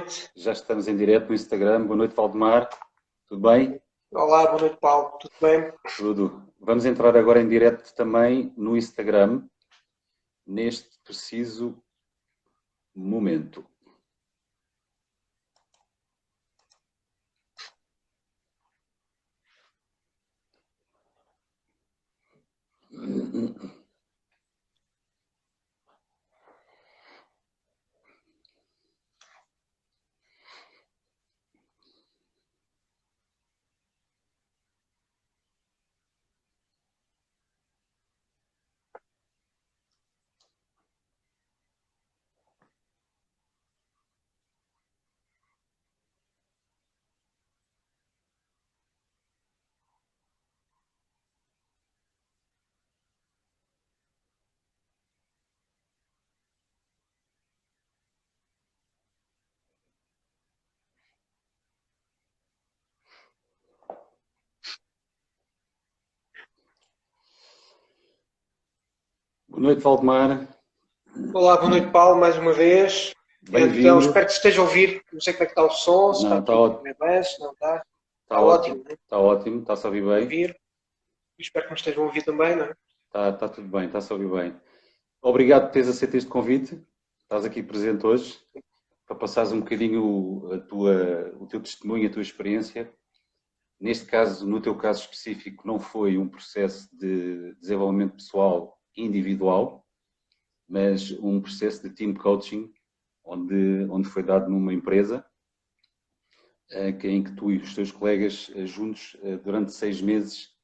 noite. Já estamos em direto no Instagram. Boa noite, Valdemar. Tudo bem? Olá, boa noite, Paulo. Tudo bem? Tudo. Vamos entrar agora em direto também no Instagram, neste preciso momento. Boa noite, Valdemar. Olá, boa noite, Paulo, mais uma vez. Então, Bem-vindo. espero que esteja a ouvir. Não sei como é que está o som, se Não, está está tudo ótimo. bem, se não está. Está Está ótimo, ótimo. né? Está ótimo. Está-se a ouvir A bem. ouvir. Espero que me estejam a ouvir também, não é? Está tudo bem. Está-se a ouvir bem. Obrigado por teres aceito este convite. Estás aqui presente hoje para passares um bocadinho o teu testemunho, a tua experiência. Neste caso, no teu caso específico, não foi um processo de desenvolvimento pessoal individual, mas um processo de team coaching, onde foi dado numa empresa, em que tu e os teus colegas juntos, durante 6 meses,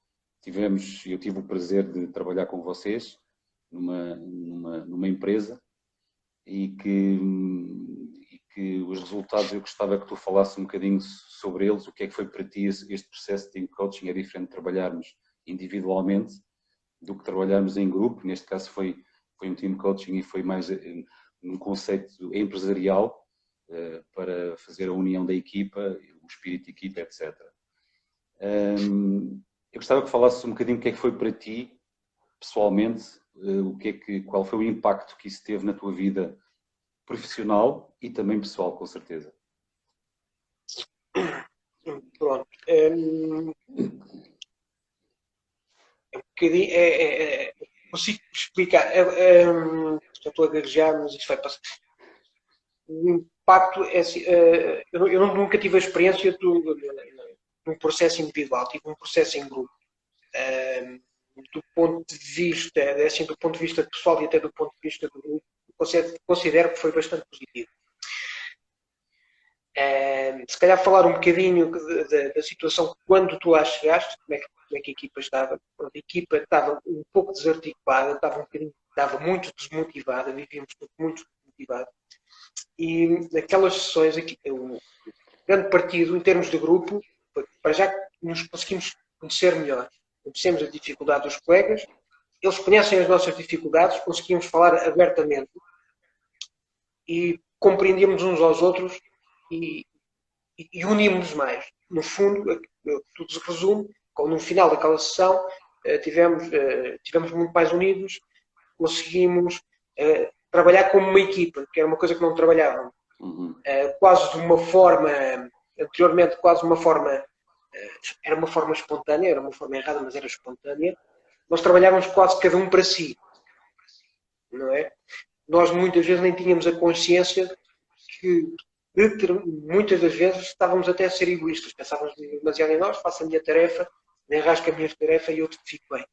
eu tive o prazer de trabalhar com vocês numa empresa e que os resultados eu gostava que tu falasses um bocadinho sobre eles, o que é que foi para ti este processo de team coaching. É diferente de trabalharmos individualmente do que trabalharmos em grupo. Neste caso foi um team coaching e foi mais um conceito empresarial para fazer a união da equipa, o espírito de equipa, etc. Eu gostava que falasses um bocadinho o que é que foi para ti, pessoalmente, qual foi o impacto que isso teve na tua vida profissional e também pessoal, com certeza. Pronto. Um bocadinho. Consigo explicar. Já estou a gaguejar, mas isto vai passar. O impacto é assim. Eu nunca tive a experiência de um processo individual, tive um processo em grupo. Do ponto de vista, assim, do ponto de vista pessoal e até do ponto de vista do grupo, considero que foi bastante positivo. Se calhar falar um bocadinho da situação quando tu lá chegaste, como é que a equipa estava. A equipa estava um pouco desarticulada, estava muito desmotivada, vivíamos muito desmotivados. E naquelas sessões, o grande partido, em termos de grupo, para já nos conseguimos conhecer melhor. Conhecemos a dificuldade dos colegas, eles conhecem as nossas dificuldades, conseguimos falar abertamente e compreendemos uns aos outros e unimos-nos mais. No fundo, tudo se resume, no final daquela sessão, tivemos muito mais unidos, conseguimos trabalhar como uma equipa, que era uma coisa que não trabalhávamos. Quase de uma forma, anteriormente, era uma forma espontânea, era uma forma errada, mas era espontânea. Nós trabalhávamos quase cada um para si, não é? Nós muitas vezes nem tínhamos a consciência que muitas das vezes estávamos até a ser egoístas, pensávamos demasiado em nós, faço a minha tarefa, nem rasco a minha tarefa e eu fico bem.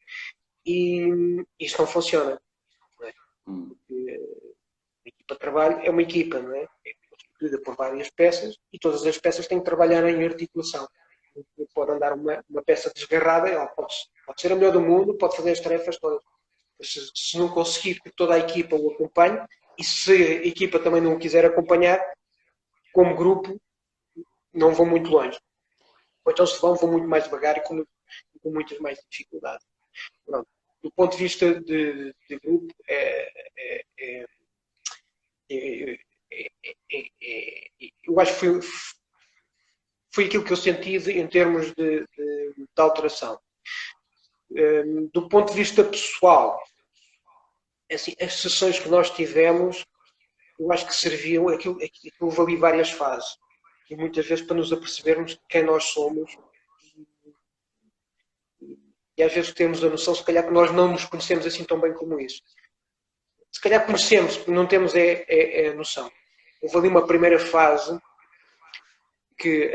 E isto não funciona. Não é? Porque a equipa de trabalho é uma equipa, não é? É constituída por várias peças e todas as peças têm que trabalhar em articulação. Pode andar uma peça desgarrada, ela pode ser a melhor do mundo, pode fazer as tarefas todas. Se não conseguir que toda a equipa o acompanhe, e se a equipa também não o quiser acompanhar, como grupo, não vão muito longe. Ou então se vão muito mais devagar e com muitas mais dificuldades. Pronto. Do ponto de vista de grupo, eu acho que foi aquilo que eu senti em termos de alteração. Do ponto de vista pessoal, assim, as sessões que nós tivemos eu acho que serviu, aquilo houve ali várias fases. E muitas vezes para nos apercebermos quem nós somos. E às vezes temos a noção, se calhar, que nós não nos conhecemos assim tão bem como isso. Se calhar conhecemos, não temos a noção. Houve ali uma primeira fase que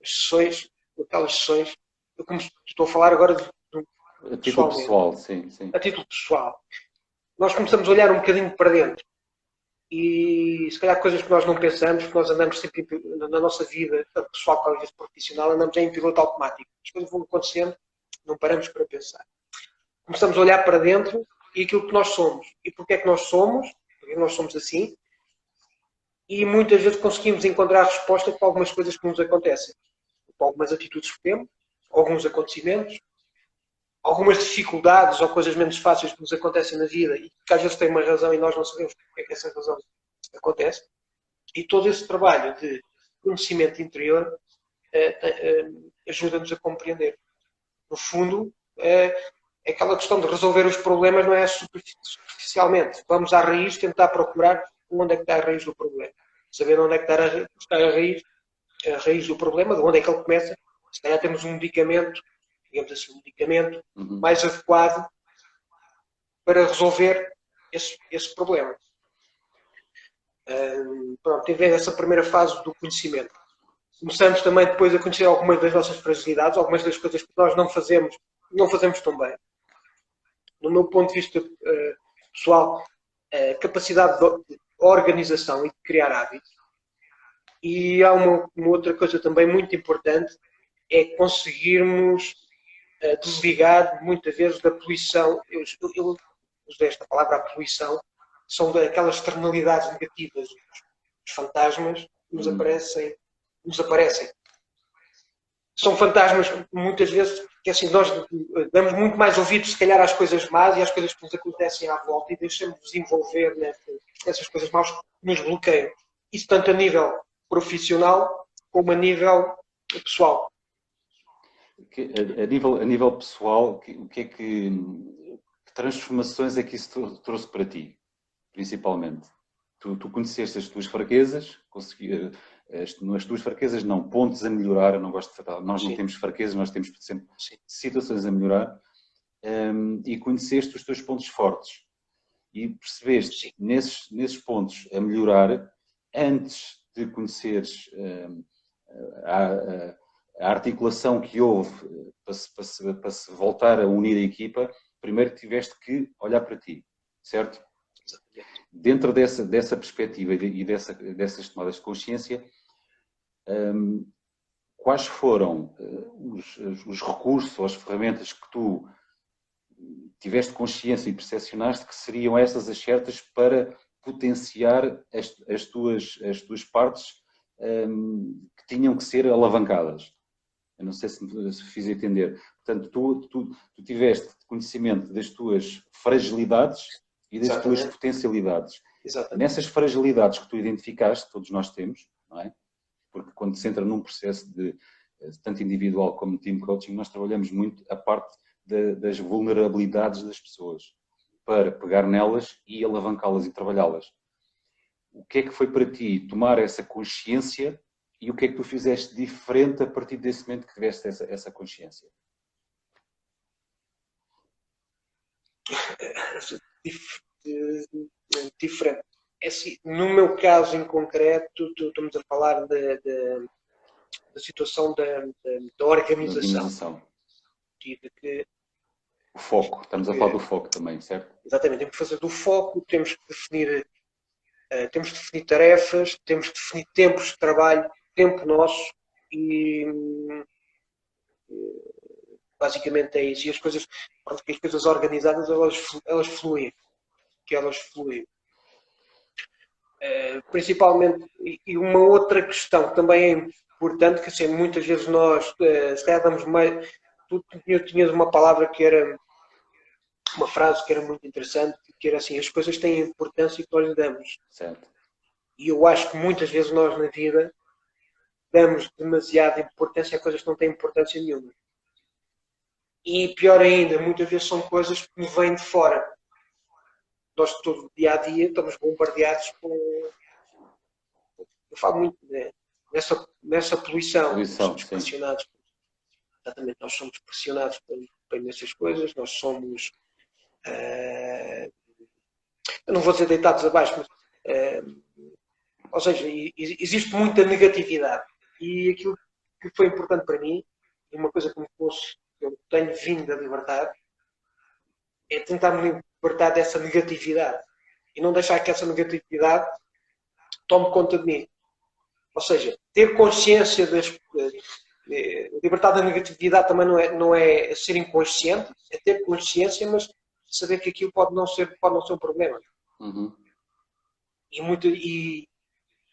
as sessões, aquelas sessões, eu estou a falar agora a título pessoal, sim, sim. A título pessoal. Nós começamos a olhar um bocadinho para dentro. E se calhar coisas que nós não pensamos, que nós andamos sempre na nossa vida, tanto pessoal como às vezes profissional, andamos em piloto automático. As coisas vão acontecendo, não paramos para pensar. Começamos a olhar para dentro e aquilo que nós somos. E porquê é que nós somos? Porque nós somos assim. E muitas vezes conseguimos encontrar a resposta para algumas coisas que nos acontecem. Para algumas atitudes que temos, alguns acontecimentos, algumas dificuldades ou coisas menos fáceis que nos acontecem na vida e que às vezes têm uma razão e nós não sabemos porque é que essa razão acontece. E todo esse trabalho de conhecimento interior ajuda-nos a compreender. No fundo, é aquela questão de resolver os problemas não é superficialmente. Vamos à raiz tentar procurar onde é que está a raiz do problema. Saber onde é que está a raiz do problema, de onde é que ele começa. Se calhar temos um medicamento, digamos assim, um medicamento mais adequado para resolver esse problema. Pronto, teve essa primeira fase do conhecimento. Começamos também depois a conhecer algumas das nossas fragilidades, algumas das coisas que nós não fazemos tão bem. No meu ponto de vista pessoal, a capacidade de organização e de criar hábitos. E há uma outra coisa também muito importante, é conseguirmos desligar muitas vezes da poluição. Eu usei esta palavra, a poluição, são daquelas externalidades negativas, os fantasmas que nos aparecem. São fantasmas, muitas vezes, que assim, nós damos muito mais ouvidos, se calhar, às coisas más e às coisas que nos acontecem à volta e deixamos-nos envolver nessas coisas más que nos bloqueiam. Isso tanto a nível profissional como a nível pessoal. A nível pessoal, que transformações é que isso trouxe para ti, principalmente? Tu conheceste as tuas fraquezas, as tuas fraquezas não, pontos a melhorar, eu não gosto de falar, nós não temos fraquezas, nós temos sempre situações a melhorar, e conheceste os teus pontos fortes e percebeste nesses pontos a melhorar antes de conheceres a articulação que houve para se voltar a unir a equipa. Primeiro tiveste que olhar para ti, certo? Dentro dessa perspectiva e dessas tomadas de consciência, quais foram os recursos ou as ferramentas que tu tiveste consciência e percepcionaste que seriam essas as certas para potenciar as tuas partes que tinham que ser alavancadas? Eu não sei se me fiz entender. Portanto, tu tiveste conhecimento das tuas fragilidades e das tuas potencialidades. Exatamente. Nessas fragilidades que tu identificaste, todos nós temos, não é? Porque quando se entra num processo de tanto individual como team coaching, nós trabalhamos muito a parte das vulnerabilidades das pessoas para pegar nelas e alavancá-las e trabalhá-las. O que é que foi para ti tomar essa consciência e o que é que tu fizeste diferente a partir desse momento que tiveste essa consciência? Diferente. É assim, no meu caso em concreto, estamos a falar da situação da organização. O foco, estamos a falar do foco também, certo? Exatamente, temos que fazer do foco, temos que definir tarefas, temos que definir tempos de trabalho, tempo nosso e basicamente é isso. E as coisas organizadas, elas fluem. Principalmente, e uma outra questão que também é importante, que assim, muitas vezes nós, se calhar damos mais... Tu tinhas uma palavra que era... Uma frase que era muito interessante, que era assim, as coisas têm a importância que nós lhe damos. Certo. E eu acho que muitas vezes nós na vida damos demasiada importância a coisas que não têm importância nenhuma. E pior ainda, muitas vezes são coisas que me vêm de fora. nós todo dia a dia estamos bombardeados com, eu falo muito, né, nessa poluição, somos Sim. pressionados, exatamente, nós somos pressionados por nessas coisas, nós somos, eu não vou dizer deitados abaixo, mas, ou seja, existe muita negatividade. E aquilo que foi importante para mim, e uma coisa que eu tenho vindo a libertar, é tentar me libertar dessa negatividade. E não deixar que essa negatividade tome conta de mim. Ou seja, ter consciência libertar da negatividade também não é ser inconsciente, é ter consciência, mas saber que aquilo pode não ser um problema. Uhum.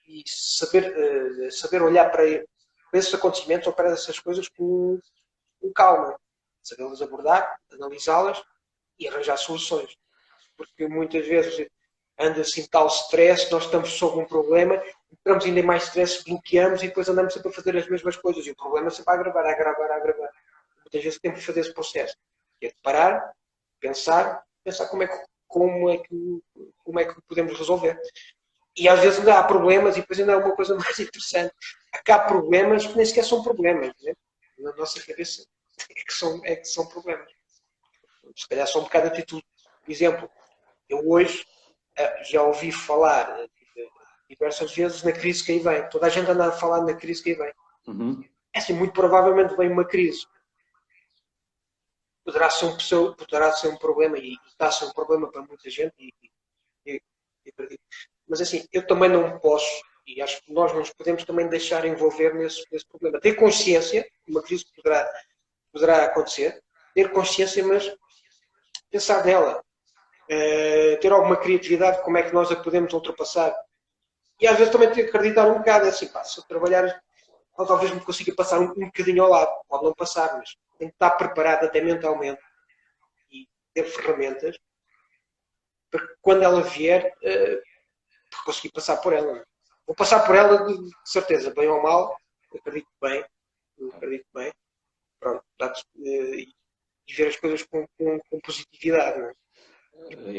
E saber olhar para esses acontecimentos ou para essas coisas com calma. Sabê-las abordar, analisá-las e arranjar soluções. Porque muitas vezes anda assim tal stress, nós estamos sob um problema, entramos ainda em mais stress, bloqueamos e depois andamos sempre a fazer as mesmas coisas. E o problema é sempre a agravar. Muitas vezes temos que fazer esse processo. Que é de parar, pensar como é que podemos resolver. E às vezes ainda há problemas, e depois ainda há uma coisa mais interessante. Há problemas que nem sequer são problemas. Né? Na nossa cabeça é que são problemas. Se calhar só um bocado de atitude. Por exemplo, eu hoje já ouvi falar diversas vezes na crise que aí vem. Toda a gente anda a falar na crise que aí vem. Uhum. É assim, muito provavelmente vem uma crise. Poderá ser um problema, e está a ser um problema para muita gente, e mas assim, eu também não posso, e acho que nós não nos podemos também deixar envolver nesse problema. Ter consciência, uma crise poderá acontecer, ter consciência, mas pensar nela. Ter alguma criatividade, como é que nós a podemos ultrapassar. E às vezes também ter que acreditar um bocado, assim, pá, se eu trabalhar, talvez me consiga passar um bocadinho ao lado. Pode não passar, mas tem que estar preparado até mentalmente e ter ferramentas para que quando ela vier, conseguir passar por ela. Vou passar por ela de certeza, bem ou mal, acredito bem. Pronto, e ver as coisas com positividade. Não é?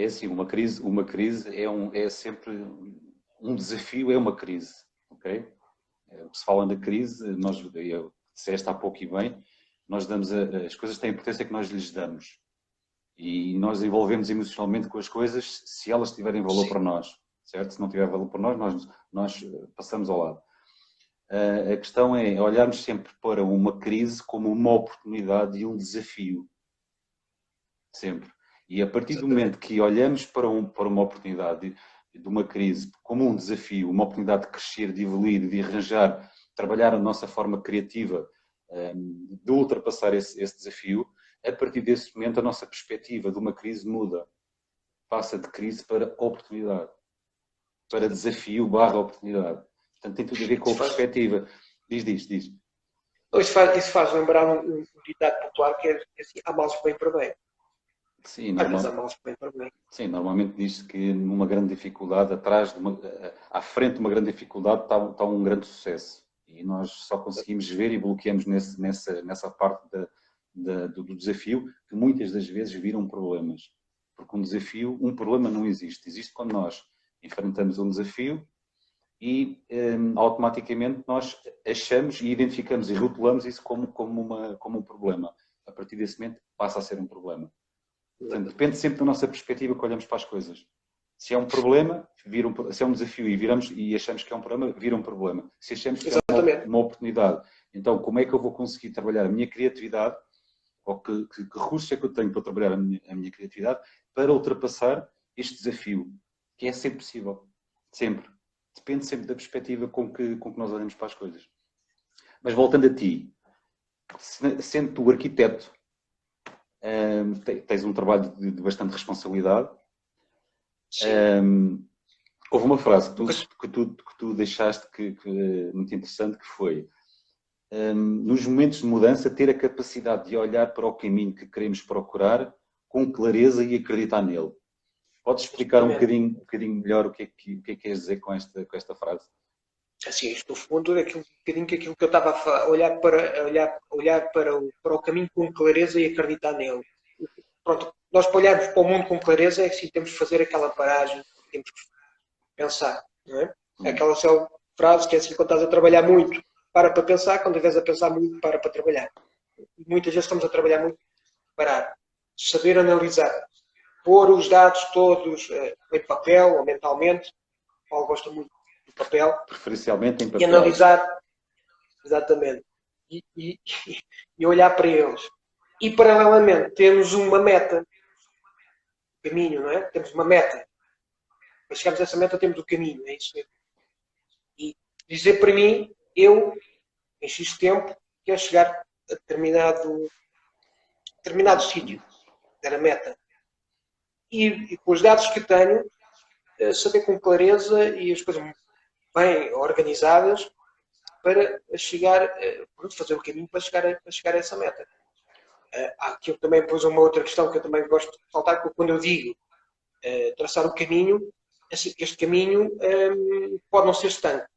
É assim, uma crise é sempre um desafio, é uma crise, ok? Se fala na crise, eu disseste há pouco e bem, nós damos as coisas têm a importância que nós lhes damos e nós envolvemos emocionalmente com as coisas se elas tiverem valor Sim. para nós, certo? Se não tiver valor para nós passamos ao lado. A questão é olharmos sempre para uma crise como uma oportunidade e um desafio, sempre. E a partir do momento que olhamos para uma oportunidade de uma crise como um desafio, uma oportunidade de crescer, de evoluir, de arranjar, trabalhar a nossa forma criativa, de ultrapassar esse desafio, a partir desse momento a nossa perspectiva de uma crise muda. Passa de crise para oportunidade. Para desafio / oportunidade. Portanto, tem tudo a ver com a perspectiva. Diz. Isso faz lembrar um ditado popular que é assim, há males que vêm para bem. Sim, Às vezes há males que vêm para bem. Sim, normalmente diz-se que numa grande dificuldade, à frente de uma grande dificuldade está um grande sucesso. E nós só conseguimos ver e bloqueamos nessa parte do desafio que muitas das vezes viram problemas. Porque um problema não existe. Existe quando nós enfrentamos um desafio e automaticamente nós achamos e identificamos e rotulamos isso como um problema. A partir desse momento passa a ser um problema. Portanto, depende sempre da nossa perspectiva que olhamos para as coisas. Se é um problema, se é um desafio e viramos e achamos que é um problema, vira um problema. Se achamos que é uma oportunidade, então como é que eu vou conseguir trabalhar a minha criatividade, ou que recursos é que eu tenho para trabalhar a minha criatividade, para ultrapassar este desafio, que é sempre possível. Sempre. Depende sempre da perspectiva com que nós olhamos para as coisas. Mas voltando a ti, sendo tu arquiteto, tens um trabalho de bastante responsabilidade. Houve uma frase que tu deixaste que muito interessante, que foi nos momentos de mudança ter a capacidade de olhar para o caminho que queremos procurar com clareza e acreditar nele. Podes explicar um bocadinho melhor o que é que queres dizer com esta frase? Assim, isto no fundo é aquilo que eu estava a olhar para o caminho com clareza e acreditar nele. Pronto, nós para olharmos para o mundo com clareza é que sim, temos que fazer aquela paragem, temos que pensar, não é? Aquela frase que é assim, quando estás a trabalhar muito, para pensar, quando estiveres a pensar muito, para trabalhar. Muitas vezes estamos a trabalhar muito, parar, saber analisar, pôr os dados todos em papel ou mentalmente. O Paulo gosta muito do papel. Preferencialmente em papel. E analisar, exatamente, e olhar para eles. E, paralelamente, temos uma meta, caminho, não é? Temos uma meta. Para chegarmos a essa meta, temos o caminho, é isso mesmo. E dizer para mim, eu, em X tempo, quero chegar a determinado sítio, era a meta. E com os dados que tenho, saber com clareza e as coisas bem organizadas para chegar, fazer o caminho para chegar a essa meta. Há aqui também depois uma outra questão que eu também gosto de faltar, porque quando eu digo traçar o caminho, assim, este caminho pode não ser estanque.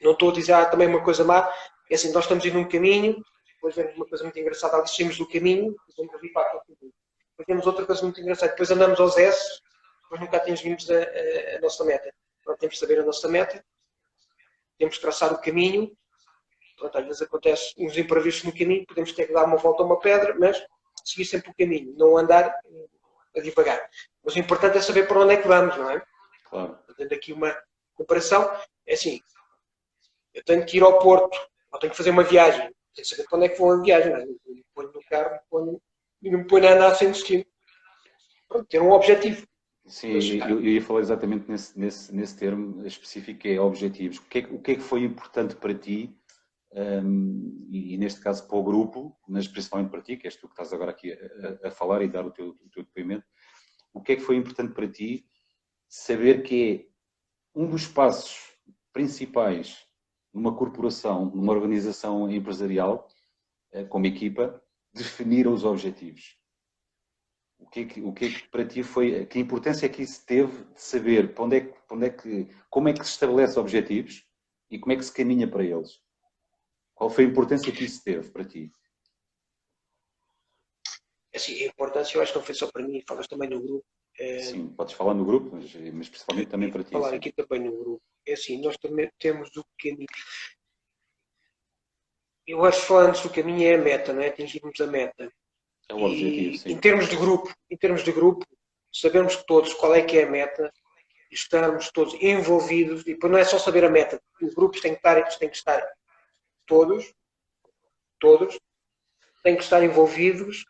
Não estou a dizer também uma coisa má, é assim, nós estamos indo num caminho, depois vemos uma coisa muito engraçada, ali saímos do caminho, vamos ali para aquele caminho. Depois vemos outra coisa muito engraçada, depois andamos aos S, depois nunca atingimos a nossa meta. Então, temos de saber a nossa meta, temos de traçar o caminho. Pronto, às vezes acontece uns imprevistos no caminho, podemos ter que dar uma volta a uma pedra, mas seguir sempre o caminho, não andar a devagar. Mas o importante é saber para onde é que vamos, não é? Claro. Fazendo aqui uma comparação, é assim, eu tenho que ir ao Porto, ou tenho que fazer uma viagem, tenho que saber para onde é que vou a viagem, não é? Eu me ponho no carro e não me ponho a andar sem destino. Pronto, ter um objetivo. Sim, eu ia falar exatamente nesse termo específico, que é objetivos. O que é que foi importante para ti, e neste caso para o grupo, mas principalmente para ti, que és tu que estás agora aqui a falar e dar o teu depoimento, o que é que foi importante para ti saber que é um dos passos principais numa corporação, numa organização empresarial, como equipa, definir os objetivos? O que é que para ti foi, que importância é que isso teve de saber como é que se estabelece objetivos e como é que se caminha para eles? Qual foi a importância que isso teve para ti? Assim, a importância eu acho que não foi só para mim, falas também no grupo. Sim, podes falar no grupo, mas principalmente também para ti. Falar sim. aqui também no grupo. É assim, nós também temos o caminho. Eu acho que falando do caminho é a meta, não é? Atingirmos a meta. É o objetivo, sim. Em termos de grupo, sabemos todos qual é que é a meta, estamos todos envolvidos, e depois não é só saber a meta, os grupos têm que estar todos, têm que estar envolvidos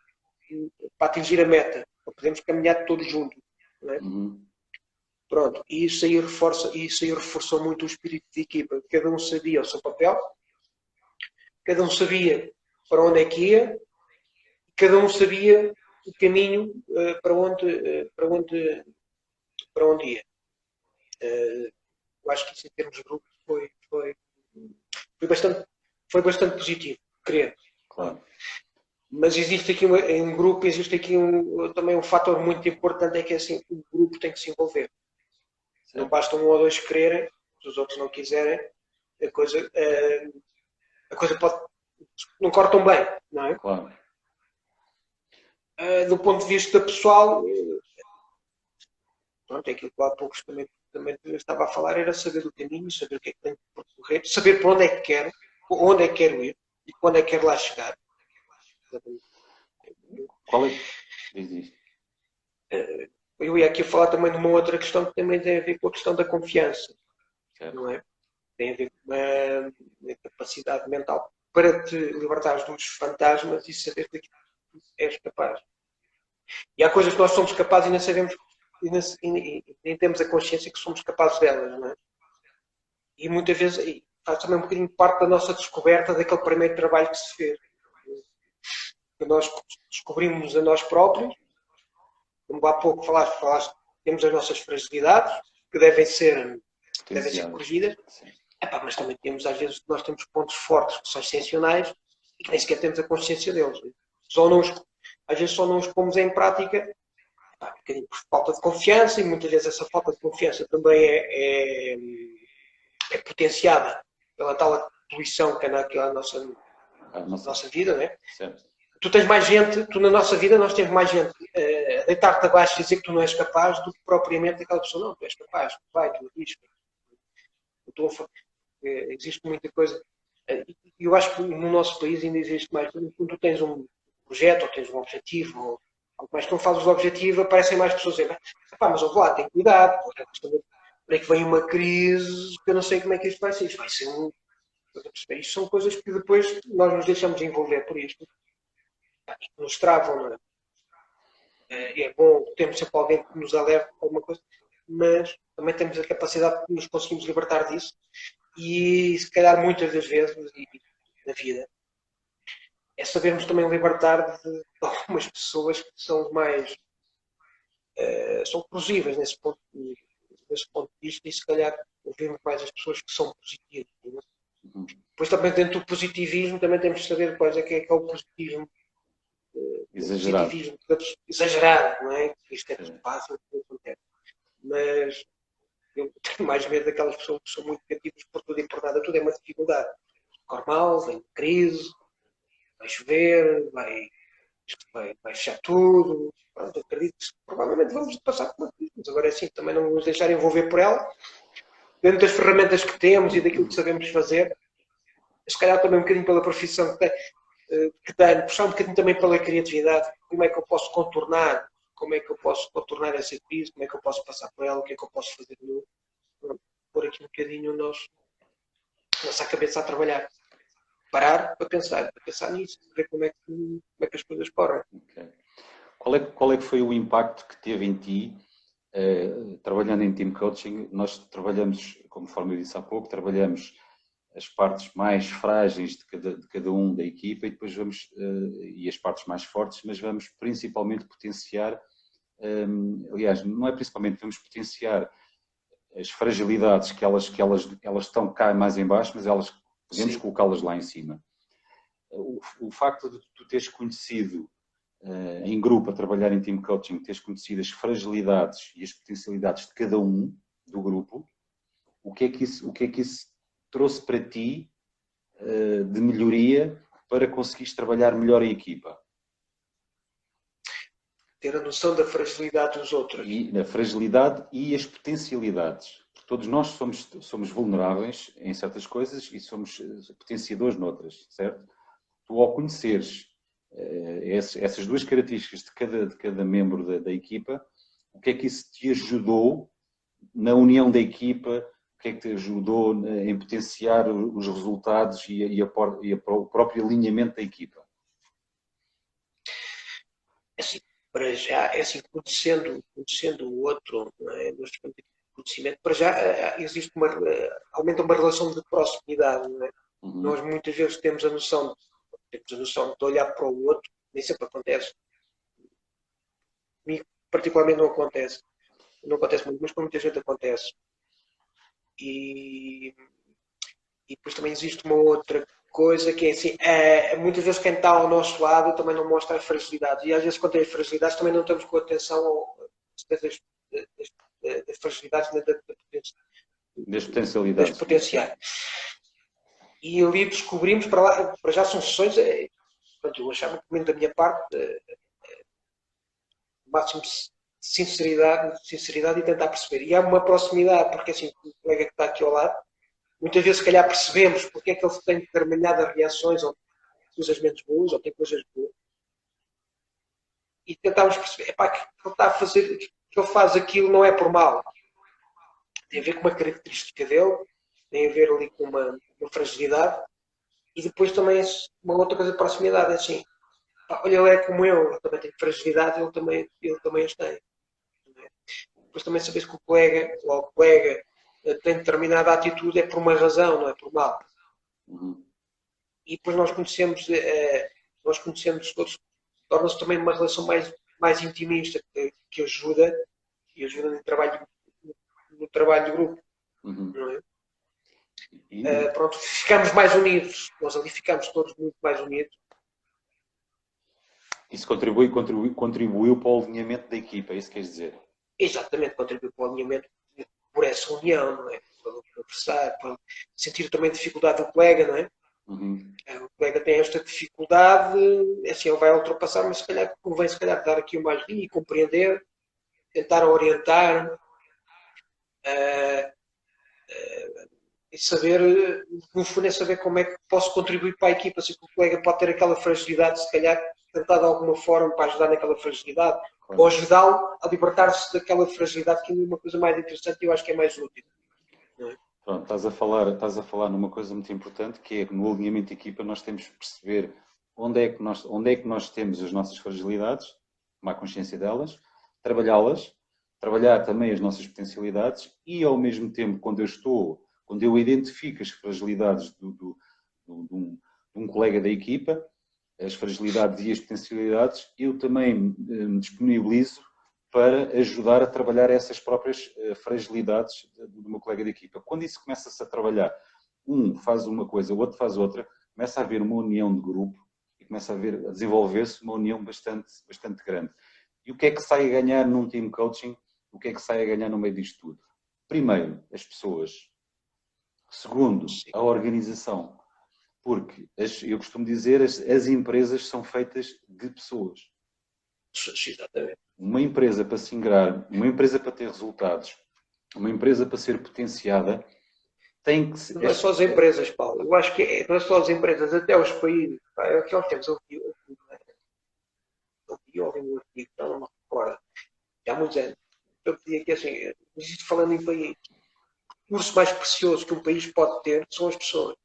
para atingir a meta, para podermos caminhar todos juntos. Não é? Uhum. Pronto, e isso aí reforçou muito o espírito de equipa. Cada um sabia o seu papel, cada um sabia para onde é que ia, cada um sabia o caminho para onde ia. Eu acho que isso em termos de grupo foi bastante positivo, creio. Claro. Mas existe aqui em grupo, existe aqui também um fator muito importante, é que assim, o grupo tem que se envolver. Certo. Não basta um ou dois quererem, se os outros não quiserem, a coisa pode... não corre tão bem, não é? Claro. Do ponto de vista pessoal, pronto, é aquilo que há poucos também estava a falar, era saber do caminho, saber o que é que tenho que percorrer, saber para onde é que quero ir e quando é que quero lá chegar. Qual é? Diz. Eu ia aqui falar também de uma outra questão que também tem a ver com a questão da confiança, certo. Não é? Tem a ver com uma capacidade mental para te libertares dos fantasmas e saber que és capaz. E há coisas que nós somos capazes e nem sabemos, e nem temos a consciência que somos capazes delas, não é? E muitas vezes faz também um bocadinho parte da nossa descoberta daquele primeiro trabalho que se fez. Que nós descobrimos a nós próprios, como há pouco falaste, temos as nossas fragilidades, que devem ser corrigidas, mas também temos, às vezes, nós temos pontos fortes que são excepcionais e que nem sequer temos a consciência deles. Às vezes só não os pomos em prática um bocadinho por falta de confiança, e muitas vezes essa falta de confiança também é potenciada pela tal poluição que é a nossa vida, não é? Certo. Tu tens mais gente, na nossa vida nós temos mais gente deitar-te abaixo e dizer que tu não és capaz do que propriamente aquela pessoa, não, tu és capaz, vai, tu arrisca. Existe muita coisa. Eu acho que no nosso país ainda existe mais. Quando tu tens um projeto ou tens um objetivo, ou algo mais que não fazes o objetivo, aparecem mais pessoas a dizer, mas eu vou lá, tem cuidado, para que vem uma crise, que eu não sei como é que isto vai ser. Isto vai ser um. Isto são coisas que depois nós nos deixamos de envolver por isto. Que nos travam, não é? É bom, temos sempre alguém que nos alerte para alguma coisa, mas também temos a capacidade de nos conseguirmos libertar disso e, se calhar, muitas das vezes na vida, é sabermos também libertar de algumas pessoas que são mais são corrosivas nesse ponto de vista e, se calhar, ouvimos mais as pessoas que são positivas. Não é? Depois, também, dentro do positivismo, também temos de saber quais é que é o positivismo exagerado. Exagerado, não é? Isto é tudo fácil, tudo acontece. Mas eu tenho mais medo daquelas pessoas que são muito negativas por tudo e por nada. Tudo é uma dificuldade. Corre mal, vem crise, vai chover, vai fechar tudo. Pronto, acredito que provavelmente vamos passar por uma crise. Mas agora é assim, também não nos deixar envolver por ela. Dentro das ferramentas que temos e daquilo que sabemos fazer, se calhar também um bocadinho pela profissão que tenho, puxar um bocadinho também pela criatividade, como é que eu posso contornar essa crise, como é que eu posso passar por ela, o que é que eu posso fazer pôr aqui um bocadinho nossa cabeça a trabalhar. Parar para pensar nisso, ver como é que as coisas correm. Okay. Qual é que foi o impacto que teve em ti, trabalhando em team coaching? Nós trabalhamos, conforme eu disse há pouco, trabalhamos as partes mais frágeis de cada um da equipa e depois vamos, e as partes mais fortes, mas vamos principalmente potenciar, aliás, não é principalmente, vamos potenciar as fragilidades que elas estão cá mais em baixo, mas elas podemos colocá-las lá em cima. O facto de tu teres conhecido em grupo, a trabalhar em team coaching, teres conhecido as fragilidades e as potencialidades de cada um do grupo, o que é que isso trouxe para ti de melhoria para conseguires trabalhar melhor a equipa? Ter a noção da fragilidade dos outros. E a fragilidade e as potencialidades. Porque todos nós somos vulneráveis em certas coisas e somos potenciadores noutras, certo? Tu, ao conheceres essas duas características de cada membro da equipa, o que é que isso te ajudou na união da equipa? O que é que te ajudou em potenciar os resultados e o próprio alinhamento da equipa? Assim, para já, é assim, conhecendo o outro, não é? Nós temos conhecimento, para já existe aumenta uma relação de proximidade, não é? Uhum. Nós muitas vezes temos a noção de olhar para o outro, nem sempre acontece. Comigo, particularmente, não acontece muito, mas para muita gente acontece. E depois também existe uma outra coisa que é assim, muitas vezes quem está ao nosso lado também não mostra as fragilidades. E às vezes quando tem as fragilidades também não estamos com atenção das fragilidades das potencialidades. Das potenciais. E ali descobrimos, para já são sessões, eu achava que da minha parte, o máximo de sinceridade e tentar perceber. E há uma proximidade, porque assim, o colega que está aqui ao lado, muitas vezes, se calhar, percebemos porque é que ele tem determinadas reações, ou coisas menos boas, ou tem coisas boas. E tentámos perceber, que ele está a fazer, que ele faz aquilo não é por mal. Tem a ver com uma característica dele, tem a ver ali com uma fragilidade. E depois também uma outra coisa de proximidade, é assim, olha, ele é como eu também tem fragilidade, ele também as tem. Depois também saber que o colega, ou a colega, tem determinada atitude é por uma razão, não é por mal. Uhum. E depois nós conhecemos todos, torna-se também uma relação mais intimista, que ajuda no trabalho de grupo. Uhum. Não é? Pronto, ficamos mais unidos. Nós ali ficamos todos muito mais unidos. Isso contribuiu para o alinhamento da equipa, é isso que queres dizer? Exatamente, contribuiu para o alinhamento, por essa união, não é? Para conversar, para sentir também a dificuldade do colega, não é? O colega tem esta dificuldade, assim, ele vai ultrapassar, mas se calhar convém se calhar dar aqui uma linha e compreender, tentar orientar e saber, no fundo é saber como é que posso contribuir para a equipa, se o colega pode ter aquela fragilidade, se calhar tentar de alguma forma para ajudar naquela fragilidade, ou ajudá-lo a libertar-se daquela fragilidade, que é uma coisa mais interessante e eu acho que é mais útil. Não é? Pronto, estás a falar numa coisa muito importante, que é que no alinhamento de equipa nós temos que perceber onde é que nós temos as nossas fragilidades, tomar consciência delas, trabalhá-las, trabalhar também as nossas potencialidades e, ao mesmo tempo, quando eu identifico as fragilidades de um colega da equipa, as fragilidades e as potencialidades, eu também me disponibilizo para ajudar a trabalhar essas próprias fragilidades do meu colega de equipa. Quando isso começa-se a trabalhar, um faz uma coisa, o outro faz outra, começa a haver uma união de grupo e começa a desenvolver-se uma união bastante grande. E o que é que sai a ganhar num team coaching? O que é que sai a ganhar no meio disto tudo? Primeiro, as pessoas. Segundo, a organização. Porque, eu costumo dizer, as empresas são feitas de pessoas. Exatamente. Uma empresa para se ingrar, uma empresa para ter resultados, uma empresa para ser potenciada, tem que ser... Não é só as empresas, Paulo. Eu acho que não é só as empresas, até os países. Aqui há uns tempos eu vi um artigo, não me recordo, há muitos anos. Eu pedi aqui assim, isto falando em país, o recurso mais precioso que um país pode ter são as pessoas.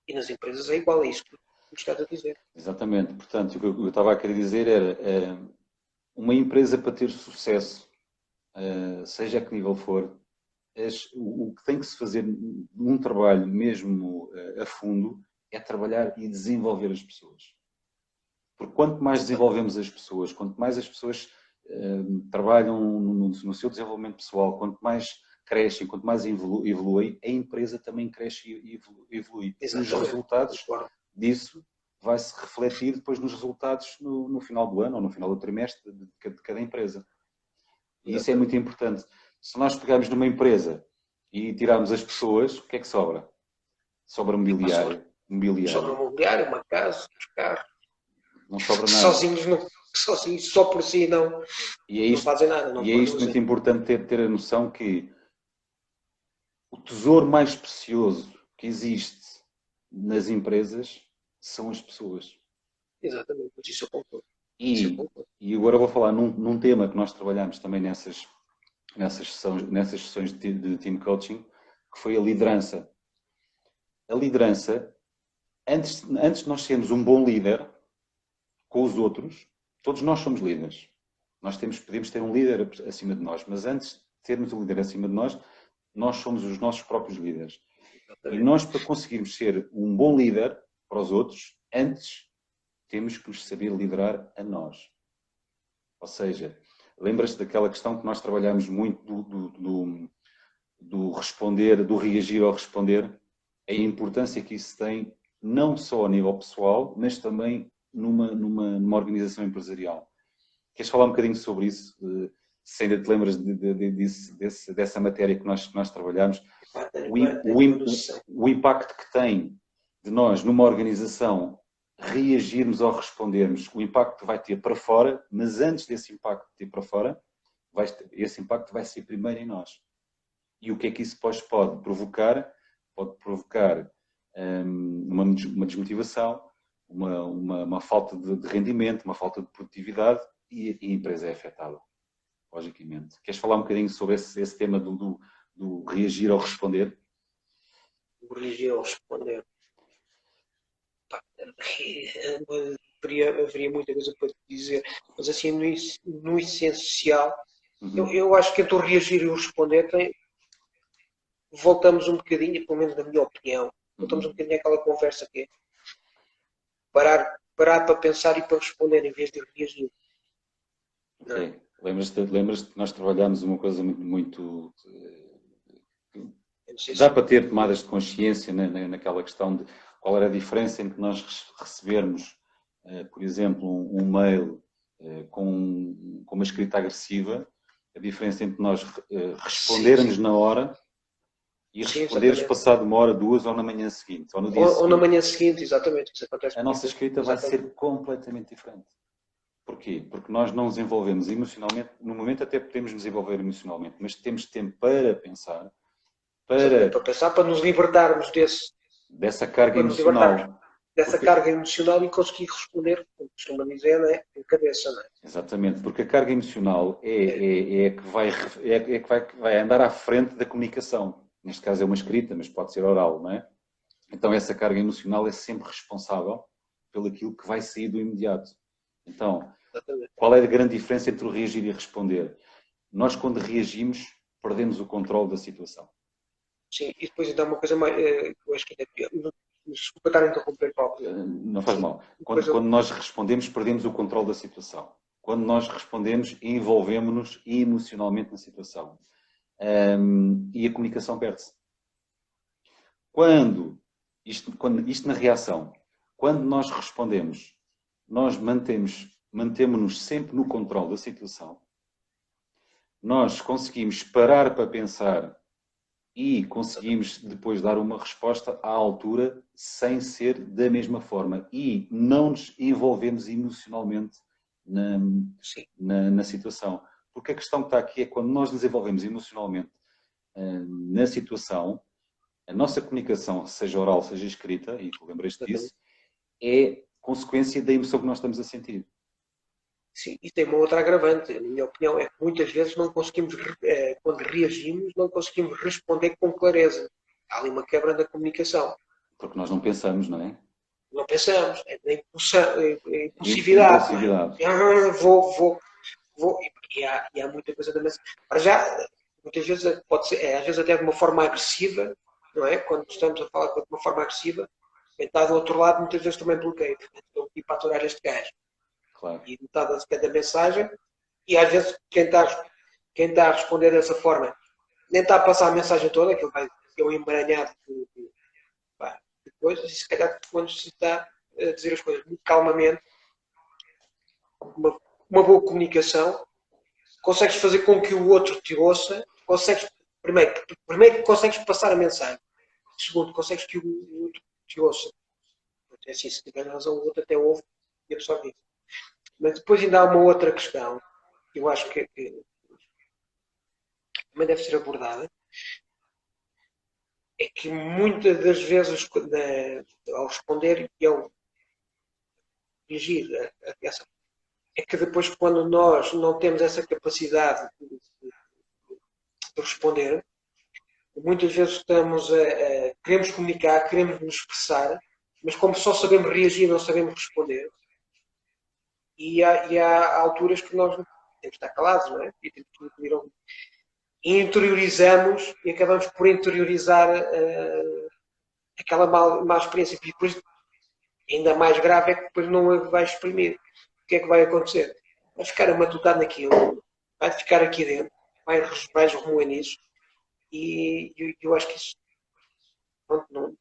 E nas empresas é igual a isso que tu estás a dizer. Exatamente. Portanto, o que eu estava a querer dizer era uma empresa para ter sucesso, seja a que nível for, o que tem que se fazer num trabalho mesmo a fundo é trabalhar e desenvolver as pessoas. Porque quanto mais desenvolvemos as pessoas, quanto mais as pessoas trabalham no seu desenvolvimento pessoal, quanto mais crescem, quanto mais evoluem, a empresa também cresce e evolui. E os resultados disso vai-se refletir depois nos resultados no final do ano ou no final do trimestre de cada empresa. E isso é muito importante. Se nós pegarmos numa empresa e tirarmos as pessoas, o que é que sobra? Sobra mobiliário. Sobra mobiliário, uma casa, uns carros. Não sobra nada. Sozinhos, só por si não fazem nada. Não e é isto muito importante ter a noção que o tesouro mais precioso que existe nas empresas são as pessoas. Exatamente, mas isso eu concordo. E agora vou falar num tema que nós trabalhamos também nessas sessões de team coaching, que foi a liderança. A liderança, antes de nós sermos um bom líder com os outros, todos nós somos líderes. Nós podemos ter um líder acima de nós, mas antes de termos um líder acima de nós somos os nossos próprios líderes. E nós, para conseguirmos ser um bom líder para os outros, antes temos que nos saber liderar a nós. Ou seja, lembras-te daquela questão que nós trabalhamos muito do responder, do reagir ao responder, a importância que isso tem não só a nível pessoal, mas também numa organização empresarial. Queres falar um bocadinho sobre isso? Se ainda te lembras dessa matéria que nós trabalhamos? O impacto que tem de nós, numa organização, reagirmos ou respondermos, o impacto vai ter para fora, mas antes desse impacto ter para fora, esse impacto vai ser primeiro em nós. E o que é que isso pode provocar? Pode provocar uma desmotivação, uma falta de rendimento, uma falta de produtividade e a empresa é afetada, logicamente. Queres falar um bocadinho sobre esse tema do reagir ou responder? O reagir ou responder. Haveria muita coisa para te dizer, mas assim, no essencial, eu acho que entre o reagir e o responder voltamos um bocadinho, pelo menos na minha opinião, voltamos um bocadinho àquela conversa que é parar para pensar e para responder em vez de reagir. Okay. Lembras-te que nós trabalhámos uma coisa muito dá para ter tomadas de consciência naquela questão de qual era a diferença entre nós recebermos, por exemplo, um mail com uma escrita agressiva, a diferença entre nós respondermos na hora e responderes passado uma hora, duas, ou na manhã seguinte, ou no dia seguinte. Ou na manhã seguinte, exatamente. Isso acontece. A nossa escrita vai ser completamente diferente. Porquê? Porque nós não nos envolvemos emocionalmente. No momento até podemos nos envolver emocionalmente, mas temos tempo para pensar, para nos libertarmos dessa carga emocional. Dessa carga emocional e conseguir responder, como costuma dizer, né? Em cabeça. Não é? Exatamente, porque a carga emocional é que vai andar à frente da comunicação. Neste caso é uma escrita, mas pode ser oral, não é? Então essa carga emocional é sempre responsável pelo aquilo que vai sair do imediato. Então, qual é a grande diferença entre o reagir e responder? Nós, quando reagimos, perdemos o controle da situação. Sim, e depois ainda há uma coisa mais, eu acho que é pior. Desculpa estar a interromper, Paulo. Não faz mal. Quando nós respondemos, perdemos o controle da situação. Quando nós respondemos, envolvemos-nos emocionalmente na situação. E a comunicação perde-se. Isto na reação, quando nós respondemos, nós mantemos-nos sempre no controle da situação. Nós conseguimos parar para pensar e conseguimos depois dar uma resposta à altura sem ser da mesma forma. E não nos envolvemos emocionalmente na situação. Porque a questão que está aqui é quando nós nos envolvemos emocionalmente na situação, a nossa comunicação, seja oral, seja escrita, e tu lembraste disso, é consequência da emoção que nós estamos a sentir. Sim, e tem uma outra agravante, na minha opinião, é que muitas vezes não conseguimos, quando reagimos, não conseguimos responder com clareza. Há ali uma quebra da comunicação. Porque nós não pensamos, não é? Não pensamos, é da impulsividade. Vou. E há muita coisa também. Para já, muitas vezes pode ser, às vezes até de uma forma agressiva, não é? Quando estamos a falar de uma forma agressiva, quem está do outro lado muitas vezes também bloqueia. Estou aqui para aturar este gajo. Claro. E metade da mensagem, e às vezes quem está a responder dessa forma nem está a passar a mensagem toda, aquilo vai ter um emaranhado de coisas, e se calhar quando se está a dizer as coisas muito calmamente, uma boa comunicação, consegues fazer com que o outro te ouça, primeiro consegues passar a mensagem, segundo, consegues que o outro te ouça. É assim, se tiver razão, o outro até ouve e absorve isso. Mas depois ainda há uma outra questão, que eu acho que também deve ser abordada, é que muitas das vezes, ao responder e ao reagir a essa, é que depois, quando nós não temos essa capacidade de responder, muitas vezes queremos comunicar, queremos nos expressar, mas como só sabemos reagir, não sabemos responder. E há alturas que nós temos que estar calados, não é? E temos que incluir algum. E interiorizamos e acabamos por interiorizar aquela má experiência. E depois, ainda mais grave é que depois não a vai exprimir. O que é que vai acontecer? Vai ficar amatutado naquilo, vai ficar aqui dentro, vais remoer nisso. E eu acho que isso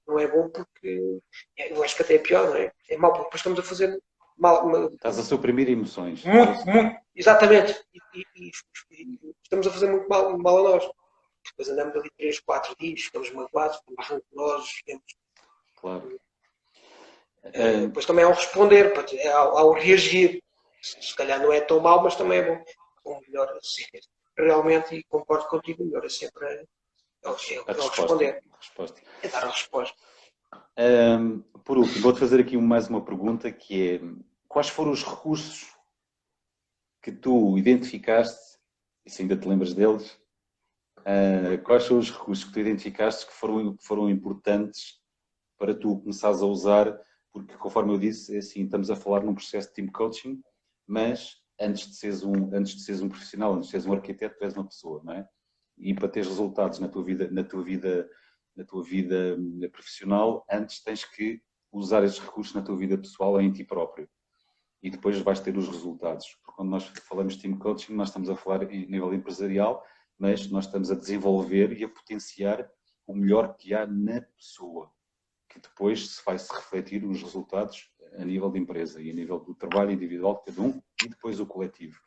não é bom, porque eu acho que até é pior, não é? É mau, porque depois estamos a fazer mal. Estás a suprimir emoções. Muito, exatamente. E estamos a fazer muito mal a nós. Depois andamos ali 3, 4 dias, ficamos magoados, amarrando nós, ficamos. Claro. Depois também ao responder, ao reagir. Se calhar não é tão mau, mas também é bom. Ou melhor, assim, realmente, e concordo contigo, melhor é sempre responder. É dar a resposta. Por último, vou-te fazer aqui mais uma pergunta, que é: quais foram os recursos que tu identificaste, e se ainda te lembras deles, quais são os recursos que tu identificaste que foram importantes para tu começares a usar? Porque, conforme eu disse, é assim, estamos a falar num processo de team coaching, mas antes de seres um profissional, antes de seres um arquiteto, tu és uma pessoa, não é? E para teres resultados na tua vida profissional, antes tens que usar esses recursos na tua vida pessoal em ti próprio. E depois vais ter os resultados. Porque quando nós falamos de team coaching, nós estamos a falar em nível empresarial, mas nós estamos a desenvolver e a potenciar o melhor que há na pessoa, que depois se vai-se refletir os resultados a nível de empresa e a nível do trabalho individual de cada um e depois o coletivo.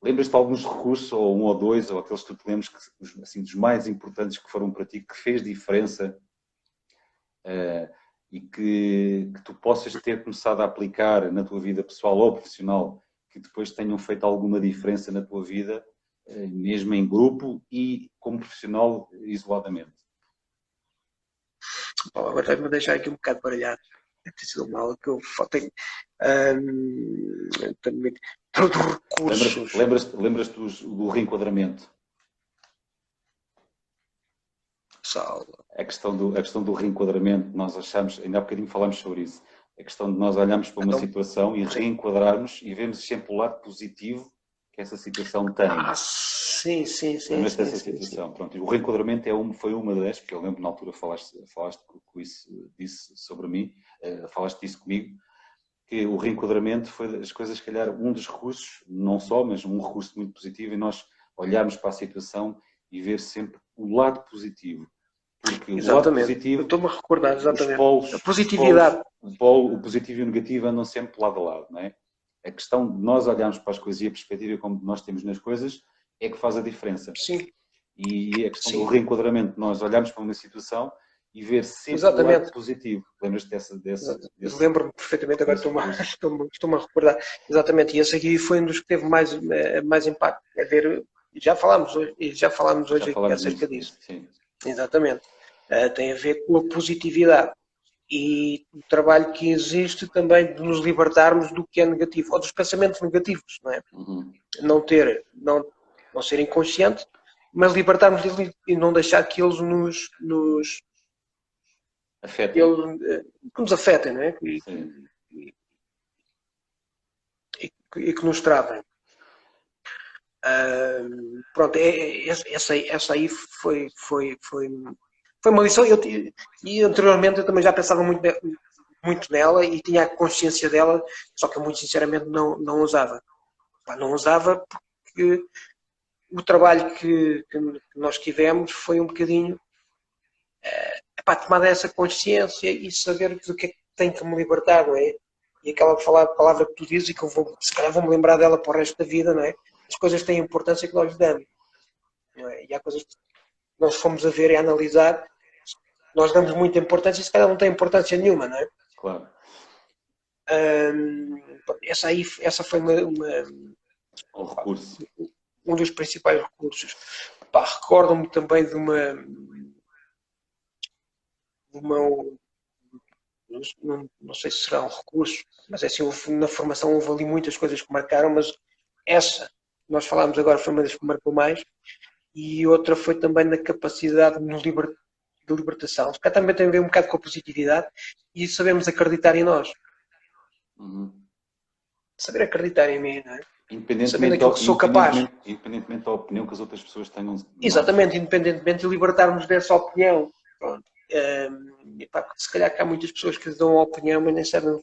Lembras-te de alguns recursos, ou um ou dois, ou aqueles que tu te lembres, que, assim, dos mais importantes que foram para ti, que fez diferença e que tu possas ter começado a aplicar na tua vida pessoal ou profissional, que depois tenham feito alguma diferença na tua vida, mesmo em grupo e como profissional isoladamente? Bom, agora vai-me deixar aqui um bocado baralhado. Deve ter sido mal que eu tenho. Também, todos os recursos. Lembras-te do reenquadramento? Salva. A questão do reenquadramento, nós achamos, ainda há bocadinho falámos sobre isso, a questão de nós olharmos para uma Então, situação e reenquadrarmos e vemos sempre o lado positivo que essa situação tem. sim, sim, sim, Lembras-te sim, dessa sim, sim. situação? Pronto, e o reenquadramento foi uma das, porque eu lembro que na altura falaste disso sobre mim, falaste disso comigo, que o reenquadramento foi das coisas, se calhar, um dos recursos, não só, mas um recurso muito positivo, e nós olharmos para a situação e ver sempre o lado positivo. Porque o lado Exatamente. Eu positivo, estou-me a recordar, os exatamente. polos, A positividade. o positivo e o negativo andam sempre lado a lado, não é? A questão de nós olharmos para as coisas e a perspectiva como nós temos nas coisas é que faz a diferença. Sim, E a questão sim. do reenquadramento, nós olharmos para uma situação e ver sempre o lado Exatamente. positivo. Lembras-te Lembro-me perfeitamente, agora estou-me a recordar. Exatamente, e esse aqui foi um dos que teve mais impacto. É ver, já falámos hoje aqui acerca disso. Sim. Exatamente. Tem a ver com a positividade e o trabalho que existe também de nos libertarmos do que é negativo, ou dos pensamentos negativos, não é? Uhum. Não ser inconsciente, mas libertarmos deles e não deixar que eles Afetem. que nos afetem, não é? E que nos travem. Pronto, essa aí foi uma lição. E anteriormente eu também já pensava muito nela e tinha a consciência dela, só que eu muito sinceramente não usava. Não usava porque o trabalho que nós tivemos foi um bocadinho tomar essa consciência e saber do que é que tenho que me libertar, não é? E aquela palavra que tu dizes e que se calhar vou-me lembrar dela para o resto da vida, não é? As coisas têm a importância que nós lhes damos. Não é? E há coisas que nós fomos a ver e a analisar, nós damos muita importância e se calhar não tem importância nenhuma, não é? Claro. Essa foi Um recurso. um dos principais recursos. Recordo-me também de uma não sei se será um recurso, mas é assim, na formação houve ali muitas coisas que marcaram, mas essa, nós falámos agora, foi uma das que marcou mais, e outra foi também na capacidade de libertação. Se calhar também tem a ver um bocado com a positividade e sabemos acreditar em nós. Uhum. Saber acreditar em mim, não é? Independentemente daquilo que sou capaz. Independentemente da opinião que as outras pessoas tenham. Exatamente, independentemente de libertarmos dessa opinião. Pronto. Se calhar que há muitas pessoas que dão a opinião, mas nem sabem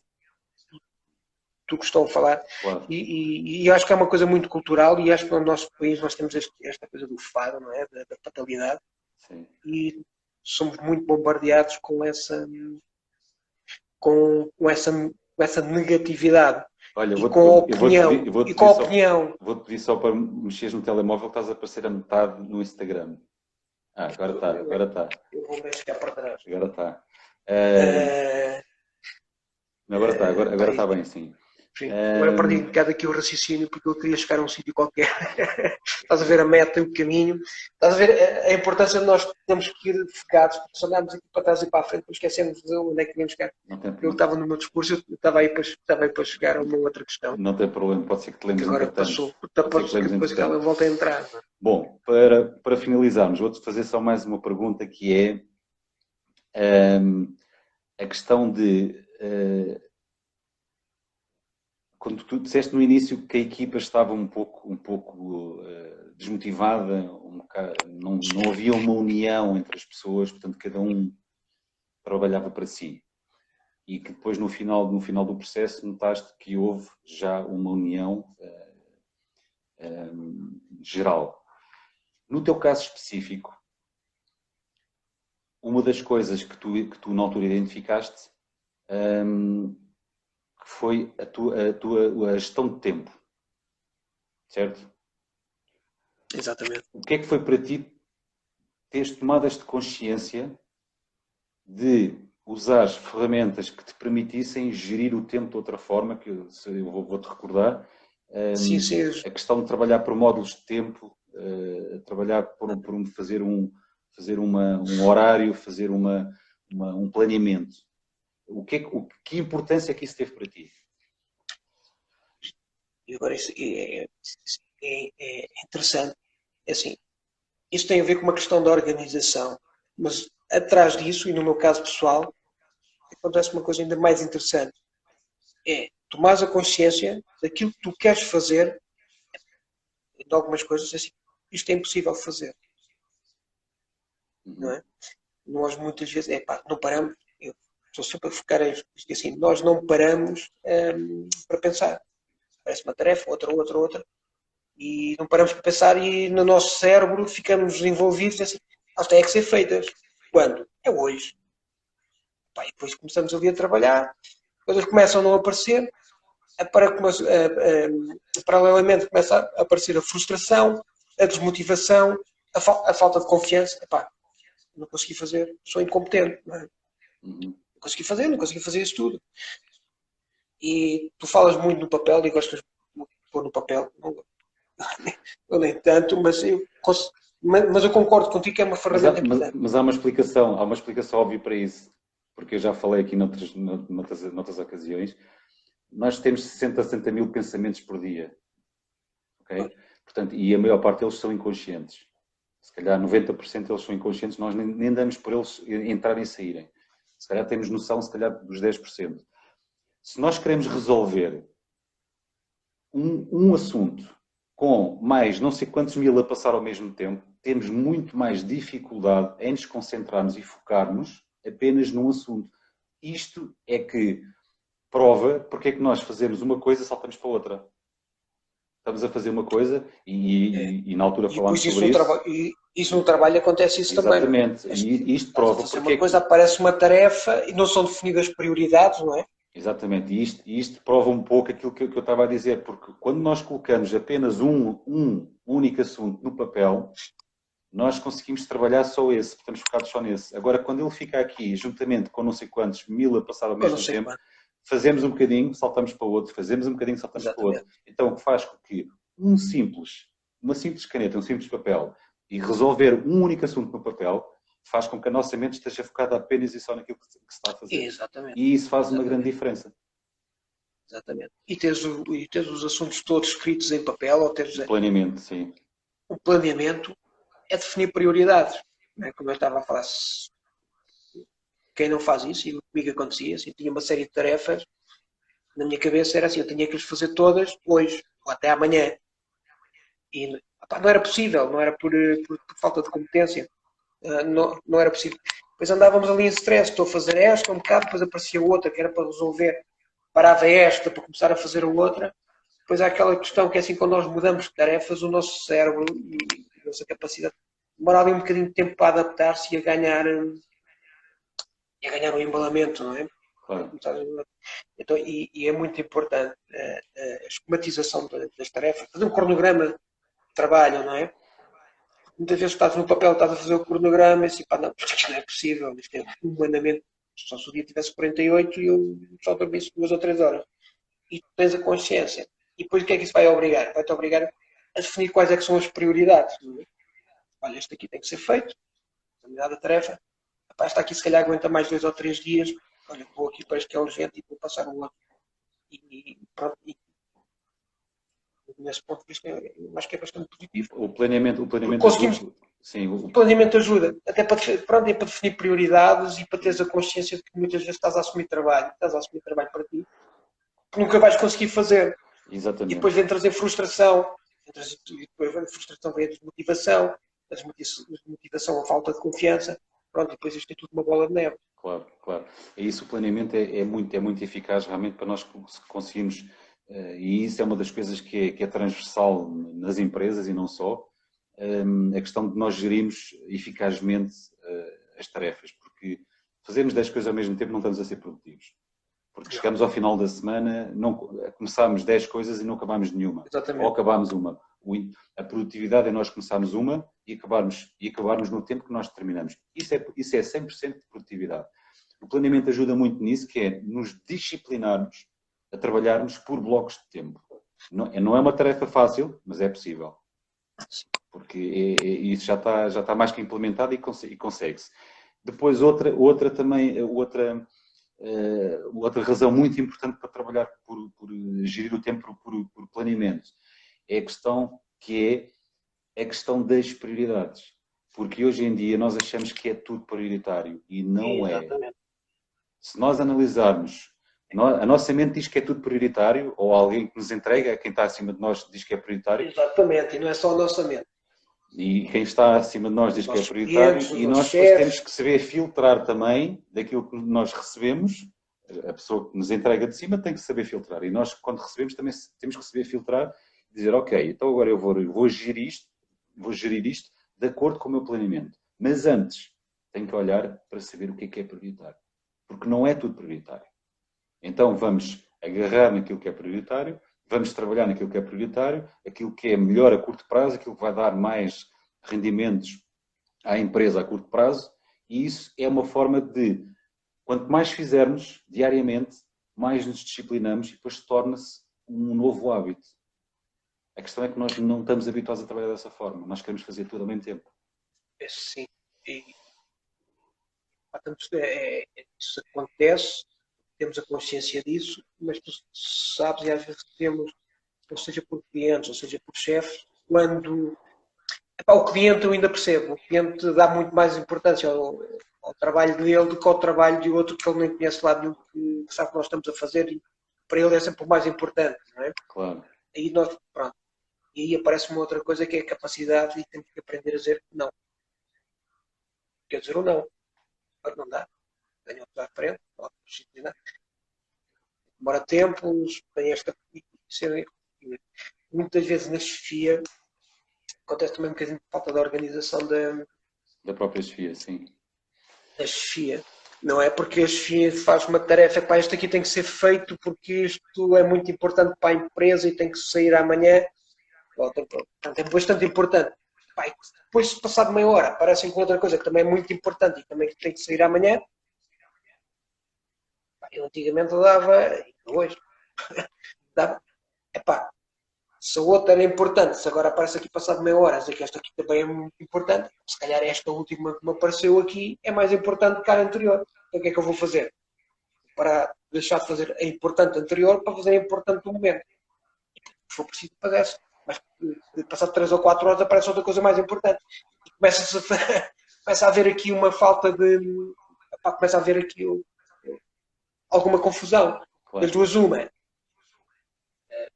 do que estão a falar. Claro. E eu acho que é uma coisa muito cultural e acho que no nosso país nós temos esta coisa do fado, não é? Da fatalidade. Sim. E somos muito bombardeados com essa negatividade. Olha, com a opinião. Vou-te pedir só para mexeres no telemóvel, estás a aparecer a metade no Instagram. Agora está. Eu vou mexer para trás. Agora está. Agora está bem, sim. Sim. Agora perdi um bocado aqui o raciocínio porque eu queria chegar a um sítio qualquer. Estás a ver a meta e o caminho. Estás a ver a importância de nós termos que ir focados, porque se andarmos aqui para trás e para a frente, esquecemos de onde é que queríamos chegar. Eu estava no meu discurso, eu estava aí para chegar a uma outra questão. Não tem problema, pode ser que te lembres. Agora passou, pode ser que depois que ela volta a entrar. Bom, para finalizarmos, vou-te fazer só mais uma pergunta que é a questão de quando tu disseste no início que a equipa estava um pouco desmotivada, não havia uma união entre as pessoas, portanto cada um trabalhava para si. E que depois no final do processo notaste que houve já uma união geral. No teu caso específico, uma das coisas que tu na altura identificaste foi a gestão de tempo, certo? Exatamente. O que é que foi para ti teres tomado esta consciência de usar ferramentas que te permitissem gerir o tempo de outra forma, que eu vou-te recordar, Sim, sim. a questão de trabalhar por módulos de tempo, trabalhar fazer um horário, fazer um planeamento. Que importância é que isso teve para ti? E agora isso é interessante. É assim, isso tem a ver com uma questão de organização, mas atrás disso, e no meu caso pessoal, acontece uma coisa ainda mais interessante. É tomares a consciência daquilo que tu queres fazer, de algumas coisas, assim, isto é impossível fazer. Não é? Nós muitas vezes, não paramos, eu estou sempre a focar em isto, assim, nós não paramos para pensar. Parece uma tarefa, outra, e não paramos para pensar e no nosso cérebro ficamos envolvidos assim, elas têm que ser feitas. Quando? É hoje. E depois começamos ali a trabalhar, coisas começam a não aparecer, paralelamente começa a aparecer a frustração, a desmotivação, a falta de confiança. Não consegui fazer, sou incompetente. Não é? Não consegui fazer isso tudo. E tu falas muito no papel e gostas de pôr no papel. Não nem tanto, mas eu concordo contigo que é uma ferramenta importante. Mas há uma explicação óbvia para isso, porque eu já falei aqui noutras ocasiões. Nós temos 60 a 70 mil pensamentos por dia. Okay? Portanto, e a maior parte deles são inconscientes. Se calhar 90% deles são inconscientes, nós nem damos por eles entrarem e saírem. Se calhar temos noção, se calhar, dos 10%. Se nós queremos resolver um assunto com mais não sei quantos mil a passar ao mesmo tempo, temos muito mais dificuldade em nos concentrarmos e focarmos apenas num assunto. Isto é que prova porque é que nós fazemos uma coisa e saltamos para outra. Estamos a fazer uma coisa e na altura falámos sobre isso. E isso no trabalho acontece isso também. Exatamente. E isto prova porque uma coisa aparece uma tarefa e não são definidas prioridades, não é? Exatamente. E isto prova um pouco aquilo que eu estava a dizer, porque quando nós colocamos apenas um único assunto no papel, nós conseguimos trabalhar só esse, estamos focados só nesse. Agora, quando ele fica aqui, juntamente com não sei quantos mil a passar ao mesmo tempo, fazemos um bocadinho, saltamos para o outro, fazemos um bocadinho, saltamos para o outro. Então, o que faz com que uma simples caneta, um simples papel, e resolver um único assunto no papel, faz com que a nossa mente esteja focada apenas e só naquilo que se está a fazer. Exatamente. E isso faz uma grande diferença. Exatamente. E teres os assuntos todos escritos em papel, ou teres... Planeamento, sim. O planeamento é definir prioridades. Não é? Como eu estava a falar, quem não faz isso, e comigo acontecia, assim, tinha uma série de tarefas, na minha cabeça era assim, eu tinha que as fazer todas hoje, ou até amanhã. E não era possível, não era por falta de competência. Não era possível. Depois andávamos ali em stress, estou a fazer esta, um bocado, depois aparecia outra que era para resolver, parava esta para começar a fazer a outra. Depois há aquela questão que é assim, quando nós mudamos de tarefas, o nosso cérebro e a nossa capacidade demora ali um bocadinho de tempo para adaptar-se e a ganhar o embalamento, não é? Claro. Então, e é muito importante a esquematização das tarefas, fazer um cronograma de trabalho, não é? Muitas vezes estás no papel, estás a fazer o cronograma e assim, não, isto não é possível, isto é humanamente, só se o dia tivesse 48 e eu só dormisse 2 ou 3 horas. E tu tens a consciência. E depois o que é que isso vai obrigar? Vai-te obrigar a definir quais é que são as prioridades. Não é? Olha, este aqui tem que ser feito, determinada tarefa. Esta aqui se calhar aguenta mais 2 ou 3 dias. Olha, vou aqui para este que é urgente e vou passar o outro. E pronto. Nesse ponto de vista, eu acho que é bastante positivo. O planeamento ajuda. Sim, o planeamento ajuda. Até para definir prioridades e para teres a consciência de que muitas vezes estás a assumir trabalho. Estás a assumir trabalho para ti. Que nunca vais conseguir fazer. Exatamente. E depois vem trazer frustração. E depois vem a frustração, vem a desmotivação. A desmotivação, a falta de confiança. Pronto, depois isto é tudo uma bola de neve. Claro, claro. E isso, o planeamento é muito eficaz realmente para nós conseguirmos, e isso é uma das coisas que é transversal nas empresas e não só, a questão de nós gerirmos eficazmente as tarefas, porque fazermos 10 coisas ao mesmo tempo não estamos a ser produtivos. Porque chegamos ao final da semana, começámos 10 coisas e não acabámos nenhuma. Exatamente. Ou acabámos uma. a produtividade é nós começarmos uma e acabarmos no tempo que nós determinamos. Isso é 100% de produtividade. O planeamento ajuda muito nisso, que é nos disciplinarmos a trabalharmos por blocos de tempo. Não é uma tarefa fácil, mas é possível. Porque isso já está mais que implementado e consegue-se. Depois, outra razão muito importante para trabalhar por gerir o tempo por planeamento é a questão das prioridades. Porque hoje em dia nós achamos que é tudo prioritário e não é. Se nós analisarmos, a nossa mente diz que é tudo prioritário, ou alguém que nos entrega, quem está acima de nós diz que é prioritário. Exatamente, e não é só a nossa mente. E quem está acima de nós diz que é prioritário, e nós depois temos que saber filtrar também daquilo que nós recebemos. A pessoa que nos entrega de cima tem que saber filtrar. E nós, quando recebemos, também temos que saber filtrar e dizer, ok, então agora eu vou gerir isto de acordo com o meu planeamento. Mas antes, tenho que olhar para saber o que é prioritário. Porque não é tudo prioritário. Então vamos agarrar naquilo que é prioritário, vamos trabalhar naquilo que é prioritário, aquilo que é melhor a curto prazo, aquilo que vai dar mais rendimentos à empresa a curto prazo, e isso é uma forma de, quanto mais fizermos diariamente, mais nos disciplinamos e depois torna-se um novo hábito. A questão é que nós não estamos habituados a trabalhar dessa forma, nós queremos fazer tudo ao mesmo tempo. Sim. Isso acontece, temos a consciência disso, mas tu sabes, e às vezes temos, ou seja por clientes, ou seja por chefes, quando o cliente eu ainda percebo, o cliente dá muito mais importância ao trabalho dele do que ao trabalho de outro que ele nem conhece lá nenhum, que sabe o que nós estamos a fazer e para ele é sempre o mais importante, não é? Claro. E aí aparece uma outra coisa que é a capacidade e temos que aprender a dizer não. Quer dizer o não. Não dá. Tenho outros à frente, demora tempo, tem esta. Muitas vezes na chefia acontece também um bocadinho de falta de organização da própria chefia, sim. Da chefia. Não é porque a chefia faz uma tarefa, pá, isto aqui tem que ser feito porque isto é muito importante para a empresa e tem que sair amanhã. Portanto, é bastante importante. Pá, depois, passado meia hora, aparecem com outra coisa que também é muito importante e também tem que sair amanhã. Eu antigamente dava, hoje, dava, epá, se a outra era importante, se agora aparece aqui passado meia hora, dizer que esta aqui também é muito importante, se calhar esta última que me apareceu aqui é mais importante que a anterior. Então o que é que eu vou fazer? Para deixar de fazer a importante anterior para fazer a importante do momento. Se for preciso, padece. Mas passado 3 ou 4 horas aparece outra coisa mais importante. E começa a haver aqui uma falta de... Epá, começa a haver aqui alguma confusão. Claro. Das duas uma.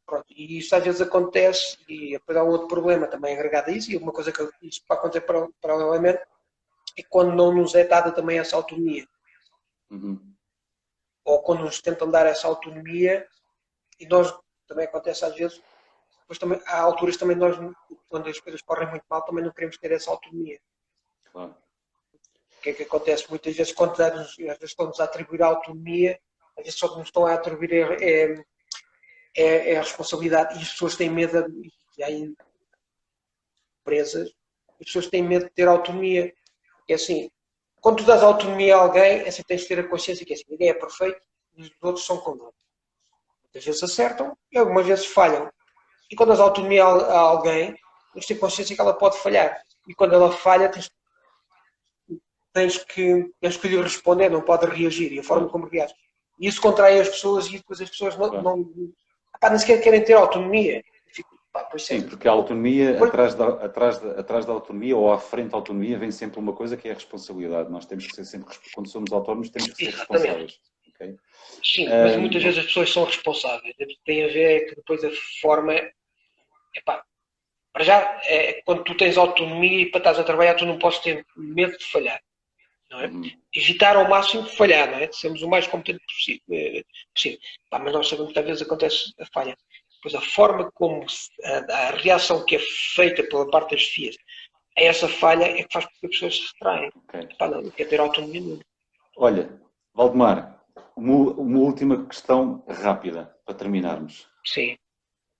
Pronto, e isso às vezes acontece e depois há um outro problema também agregado a isso, e uma coisa que isso pode acontecer paralelamente é quando não nos é dada também essa autonomia. Ou quando nos tentam dar essa autonomia e nós, também acontece às vezes, depois também, há alturas também nós, quando as coisas correm muito mal, também não queremos ter essa autonomia. Claro. O que é que acontece? Muitas vezes, quando às vezes estão-nos a atribuir a autonomia, às vezes só nos estão a atribuir é a responsabilidade, e as pessoas têm medo, e há empresas, as pessoas têm medo de ter autonomia. É assim, quando tu dás autonomia a alguém, assim, tens de ter a consciência que é assim, ninguém é perfeito e os outros são como nós. Muitas vezes acertam e algumas vezes falham. E quando dás autonomia a alguém, tens de ter consciência que ela pode falhar. E quando ela falha, tens que lhe responder, não pode reagir. E a forma como reage. E isso contrai as pessoas e depois as pessoas nem sequer querem ter autonomia. Sim, porque a autonomia, atrás da autonomia ou à frente da autonomia, vem sempre uma coisa que é a responsabilidade. Nós temos que ser sempre, quando somos autónomos, temos que ser responsáveis. Okay? Sim, mas muitas vezes as pessoas são responsáveis. Tem a ver que depois a forma... para já, quando tu tens autonomia e para estás a trabalhar, tu não podes ter medo de falhar. Não é? Evitar ao máximo de falhar, não é? Sermos o mais competente possível. Mas nós sabemos que às vezes acontece a falha. Pois a forma como a reação que é feita pela parte das FIAs a essa falha é que faz com que as pessoas se retraem. Okay. Não quer ter autonomia nenhuma. Olha, Valdemar, uma última questão rápida para terminarmos. Sim.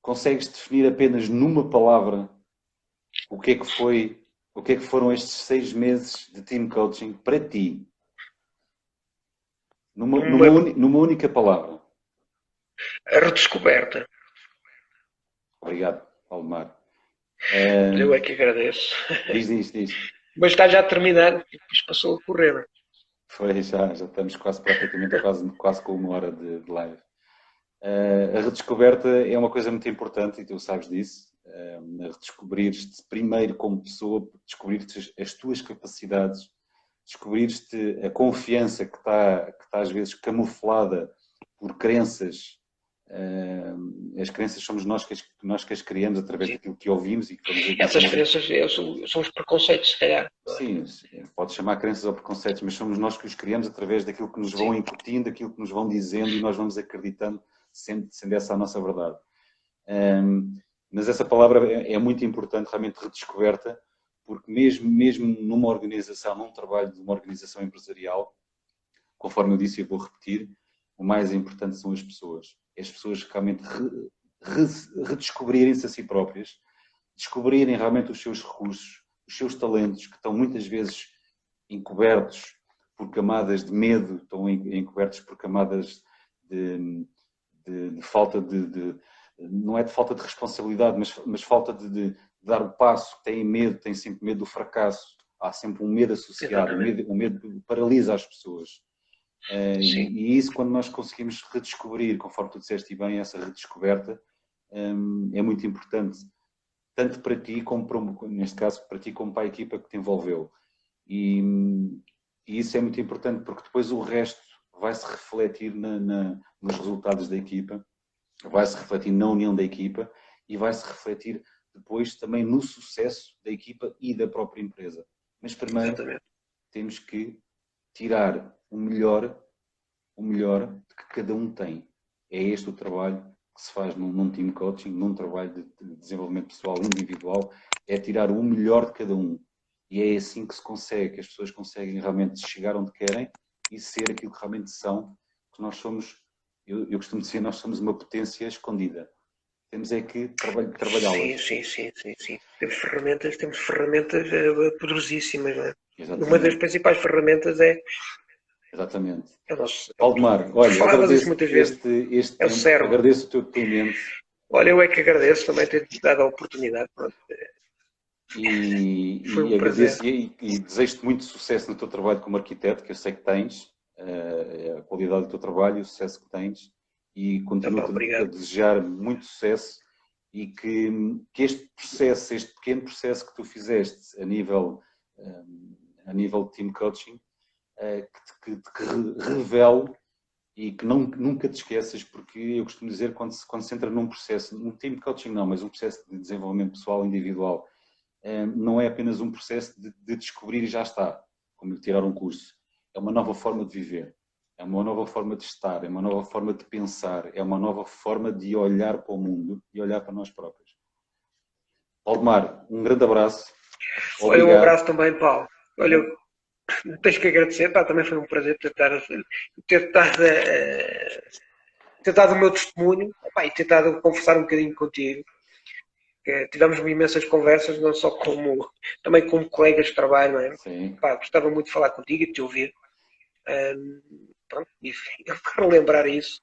consegues definir apenas numa palavra o que é que foram estes 6 meses de team coaching para ti? Numa única palavra. A redescoberta. Obrigado, Valdemar. Eu é que agradeço. Diz. Mas está já a terminar, isto passou a correr. Foi, já estamos praticamente quase com 1 hora de live. A redescoberta é uma coisa muito importante e tu sabes disso. Redescobrir-te primeiro como pessoa, descobrir-te as tuas capacidades, descobrir-te a confiança que está às vezes camuflada por crenças. As crenças somos nós que as criamos através daquilo que ouvimos e que vamos. Essas crenças são os preconceitos, se calhar. Sim, pode chamar crenças ou preconceitos, mas somos nós que os criamos através daquilo que nos vão incutindo, daquilo que nos vão dizendo e nós vamos acreditando, sendo essa a nossa verdade. Mas essa palavra é muito importante, realmente redescoberta, porque mesmo numa organização, num trabalho de uma organização empresarial, conforme eu disse e vou repetir, o mais importante são as pessoas. As pessoas realmente redescobrirem-se a si próprias, descobrirem realmente os seus recursos, os seus talentos, que estão muitas vezes encobertos por camadas de medo, estão encobertos por camadas de falta não é de falta de responsabilidade, mas falta de dar o passo, têm medo, têm sempre medo do fracasso, há sempre um medo associado, o medo paralisa as pessoas. E isso, quando nós conseguimos redescobrir, conforme tu disseste bem, essa redescoberta, é muito importante, tanto para ti, como neste caso, para ti como para a equipa que te envolveu. E isso é muito importante, porque depois o resto vai-se refletir nos resultados da equipa, vai-se refletir na união da equipa e vai-se refletir depois também no sucesso da equipa e da própria empresa. Mas primeiro temos que tirar o melhor que cada um tem. É este o trabalho que se faz num team coaching, num trabalho de desenvolvimento pessoal individual, é tirar o melhor de cada um. E é assim que se consegue, que as pessoas conseguem realmente chegar onde querem e ser aquilo que realmente são, que nós somos, eu costumo dizer, nós somos uma potência escondida. Temos é que trabalhá-las. Sim. Temos ferramentas poderosíssimas. Não é? Exatamente. Uma das principais ferramentas é... Exatamente. É o nosso... Valdemar, olha, agradeço muitas vezes. Este é o tempo, agradeço o teu depoimento. Olha, eu é que agradeço também ter-te dado a oportunidade. Pronto. Foi um agradeço e desejo-te muito sucesso no teu trabalho como arquiteto, que eu sei que tens, a qualidade do teu trabalho e o sucesso que tens, e continuo-te a desejar muito sucesso e que este processo, este pequeno processo que tu fizeste a nível de team coaching, que revele e que nunca te esqueças, porque eu costumo dizer, quando se entra num processo, num team coaching não, mas um processo de desenvolvimento pessoal individual, não é apenas um processo de descobrir e já está, como de tirar um curso. É uma nova forma de viver, é uma nova forma de estar, é uma nova forma de pensar, é uma nova forma de olhar para o mundo e olhar para nós próprios. Valdemar, um grande abraço. Olha, um abraço também, Paulo. Olha, tens que agradecer, pá, também foi um prazer ter dado o meu testemunho, pá, e ter dado a conversar um bocadinho contigo. Tivemos imensas conversas, não só também como colegas de trabalho, não é? Sim. Pá, gostava muito de falar contigo e de te ouvir. Pronto, e para relembrar isso,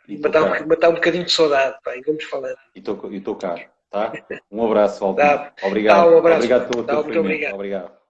e matar um bocadinho de saudade, pá, e vamos falando. E estou cá, tá? Um abraço, Valdemar. Obrigado. Um abraço, obrigado pelo teu muito obrigado. Obrigado.